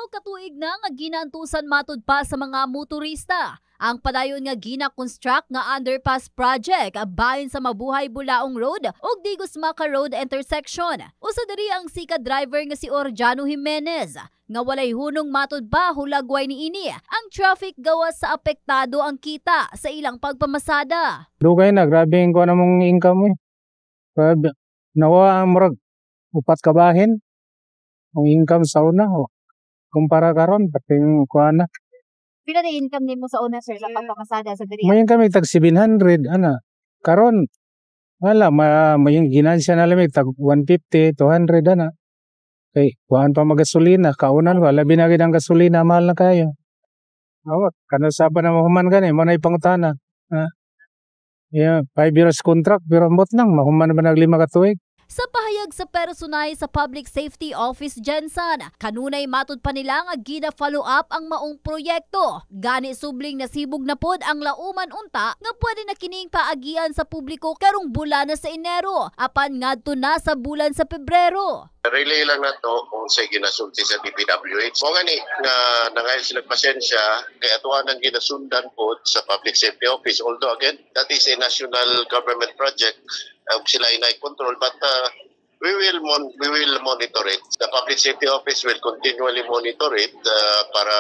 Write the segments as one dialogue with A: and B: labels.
A: Tulo ka tuig na nga ginaantusan matud pa sa mga motorista. Ang padayon nga gina-construct nga underpass project bahin sa Mabuhay Bulaong Road ug Digos Maca Road intersection. Usa diri ang sika driver nga si Orjano Jimenez nga walay hunong matud pa hulagway niini. Ang traffic gawas sa apektado ang kita sa ilang pagpamasada.
B: Dugay na grabe ko namong income. Grabe. Nawa murag upat ka bahin. Ang income sa una kumpara karon pating kuana.
A: Pila na income nimo sa una sir sa pagpamasada sa diri?
B: Mayon kami tag 700 ana. Karon wala mayong ginansya na lamig tag 150 200 ana. Kay kuan pa magasolina kaunan wala binagid ang gasolina mahal na kayo. Awat kana sa pa na mahuman gani mo na ipangutana. Yeah, 5 years contract pero ambot nang mahuman ba nag 5 ka tuig.
A: Sa pahayag sa personay sa Public Safety Office Jensen, kanunay matud pa nila nga gina-follow up ang maong proyekto. Gani subling nasibog na pod ang lauman unta nga pwede na kining paagian sa publiko karong bulan na sa Enero apan ngadto na sa bulan sa Pebrero.
C: Relay lang na to kung sa ginasulti sa DPWH. Kung nga nangayon sila pasensya, kaya atuan ang ginasundan po sa Public Safety Office. Although again, that is a national government project. Sila ay control but we will monitor it. The Public Safety Office will continually monitor it para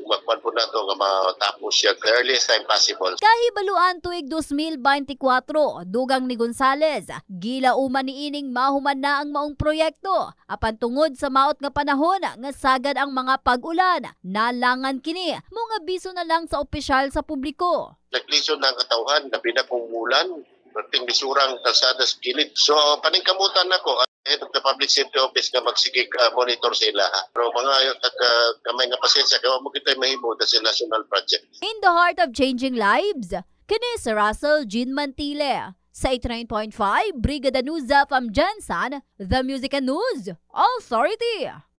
C: magpan po na ito nga matapos siya the earliest time possible.
A: Kahibaluan tuig 2024, dugang ni Gonzales, gilauman ni ining mahuman na ang maong proyekto. Apan tungod sa maot nga panahon nga sagad ang mga pag-ulan, nalangan kini mga biso na lang sa opisyal sa publiko.
C: Naglisod na ang katawhan, labi na kung ulan, perting bisurang kalsada sa kilid. So, paningkamutan ako, head of the Public Safety Office nga magsigig monitor sila. Pero mga kamay nga pasensya, kaya mo kita mahimo sa national project.
A: In the heart of changing lives, kini si Russell Jean Mantile. Sa 89.5, Brigada News from Jensen, The Music and News Authority.